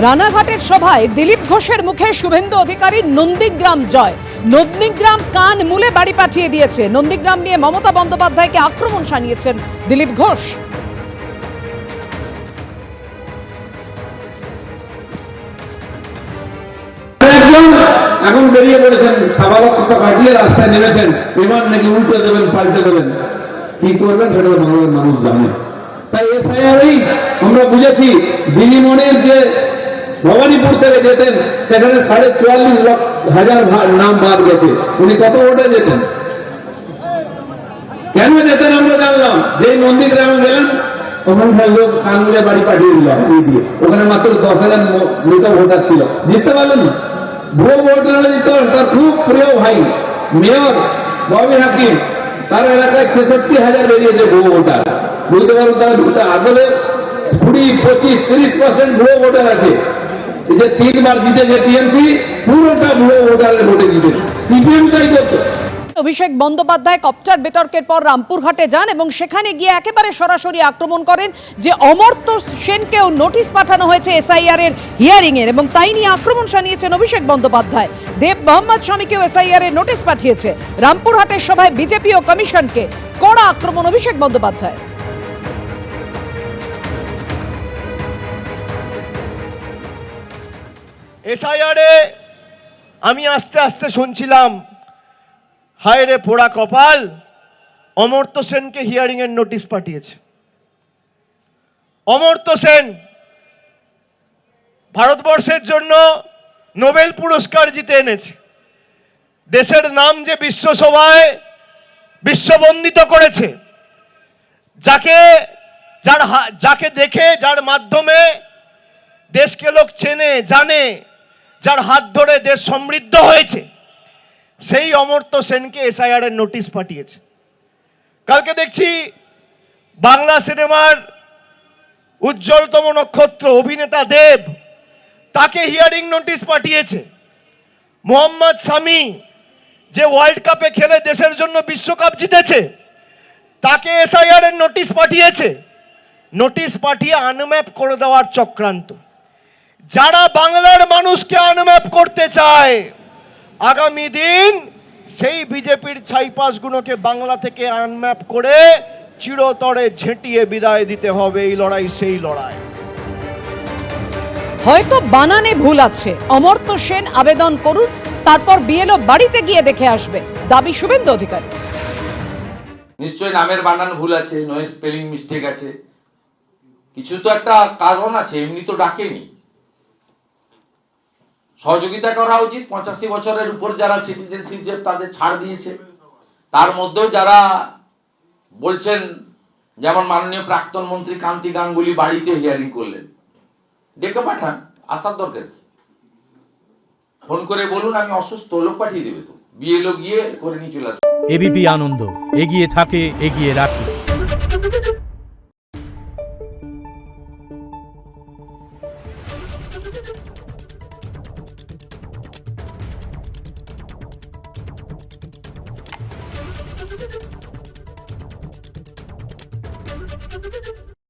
রানাঘাটের সভায় দিলীপ ঘোষের মুখে শুভেন্দু অধিকারীর নন্দীগ্রাম জয়। নন্দীগ্রাম কান মূলে বাড়ি পাঠিয়ে দিয়েছে। নন্দীগ্রাম নিয়ে মমতা বন্দ্যোপাধ্যায়কে আক্রমণ শানিয়েছেন দিলীপ ঘোষ। এখন বেরিয়ে পড়েছেন, সভা লক্ষ্য কাটিয়ে রাস্তায় নেমেছেন, বিমান নাকি উল্টে দেবেন, পাল্টে দেবেন, কি করবেন সেটা মানুষ জানে। তাই এসআইআরই আমরা বুঝেছি, দিদিমণির যে ভবানীপুর থেকে যেতেন সেখানে 44,500 নাম বাদ গেছে। উনি কত ভোটে যেতেন, কেন যেতেন আমরা জানলাম। যে নন্দীগ্রামে গেলেন ওখানকার লোক কানমুলে বাড়ি পাঠিয়ে দিল দিয়ে, ওখানে মাত্র 10,000 মৃত ভোটার ছিল, জিততে পারলেন না। ভুয়ো ভোটার দিত। তার খুব প্রিয় ভাই মেয়র ববি হাকিম, তার এলাকায় 66,000 বেরিয়েছে ভুয়ো ভোটার। বুঝতে পারো তারা আসলে 20, 25, 30% ভুয়ো ভোটার আছে। এই যে 3 বার জিতেছে টিএমসি, পুরোটা ভুয়ো ভোটারের ভোটে জিতেছে। সিপিএম তাই করতো। অভিষেক বন্দ্যোপাধ্যায় কপ্টার বিতর্কের পর রামপুরহাটে যান এবং সেখানে গিয়ে একেবারে সরাসরি আক্রমণ করেন যে অমর্ত্য সেনকেও নোটিশ পাঠানো হয়েছে এসআইআর এর হিয়ারিং এর, এবং তাই নিয়ে আক্রমণ শানিয়েছেন অভিষেক বন্দ্যোপাধ্যায়। দেব মোহাম্মদ স্বামীকেও এসআইআর এর নোটিশ পাঠিয়েছে। রামপুরহাটের সভায় বিজেপি ও কমিশনকে কড়া আক্রমণ অভিষেক বন্দ্যোপাধ্যায়। এসআইআর এ আমি আস্তে আস্তে শুনছিলাম, হায় রে পোড়া কপাল, অমর্ত্য সেনকে হিয়ারিং এর নোটিশ পাঠিয়েছে। অমর্ত্য সেন ভারতবর্ষের জন্য নোবেল পুরস্কার জিতে এনেছে। দেশের নাম যে বিশ্বসভায় বিশ্ববন্দিত করেছে, যাকে দেখে, যার মাধ্যমে দেশকে লোক চেনে জানে, যার হাত ধরে দেশ সমৃদ্ধ হয়েছে, সেই অমর্ত্য সেনকে এসআইআর এর নোটিশ পাঠিয়েছে। কালকে দেখছি বাংলা সিনেমার উজ্জ্বলতম নক্ষত্র অভিনেতা দেব, তাকে হিয়ারিং নোটিশ পাঠিয়েছে। মোহাম্মদ শামী, যে ওয়ার্ল্ড কাপে খেলে দেশের জন্য বিশ্বকাপ জিতেছে, তাকে এসআইআর এর নোটিশ পাঠিয়েছে। নোটিশ পাঠিয়ে আনম্যাপ করে দেওয়ার চক্রান্ত। যারা বাংলার মানুষকে আনম্যাপ করতে চায়, আগামী দিন সেই বিজেপির ছাইপাসগুলোকে বাংলা থেকে আনম্যাপ করে চিরতরে ঝেঁটিয়ে বিদায় দিতে হবে। এই লড়াই সেই লড়াই। হয়তো বানানে ভুল আছে, অমর্ত্য সেন আবেদন করুন, তারপর বিএলও বাড়িতে গিয়ে দেখে আসবে, দাবি শুভেন্দু অধিকারী। নিশ্চয়ই নামের বানান ভুল আছে, নয় স্পেলিং মিস্টেক আছে, কিছু তো একটা কারণ আছে, এমনি তো ডাকেনি। সহযোগিতা করা উচিত। 85 বছরের উপর যারা সিটিজেনশিপ তাদের ছাড় দিয়েছে, তার মধ্যেও যারা বলছেন, যেমন মাননীয় প্রাক্তন মন্ত্রী কান্তি গাঙ্গুলি বাড়িতে হিয়ারিং করলেন, ডেকে পাঠান, আসার দরকার কি? ফোন করে বলুন আমি অসুস্থ, লোক পাঠিয়ে দেবে তো, বিএলও গিয়ে করে নিয়ে চলে আসবে। এবিপি আনন্দ, এগিয়ে থাকে, এগিয়ে রাখে।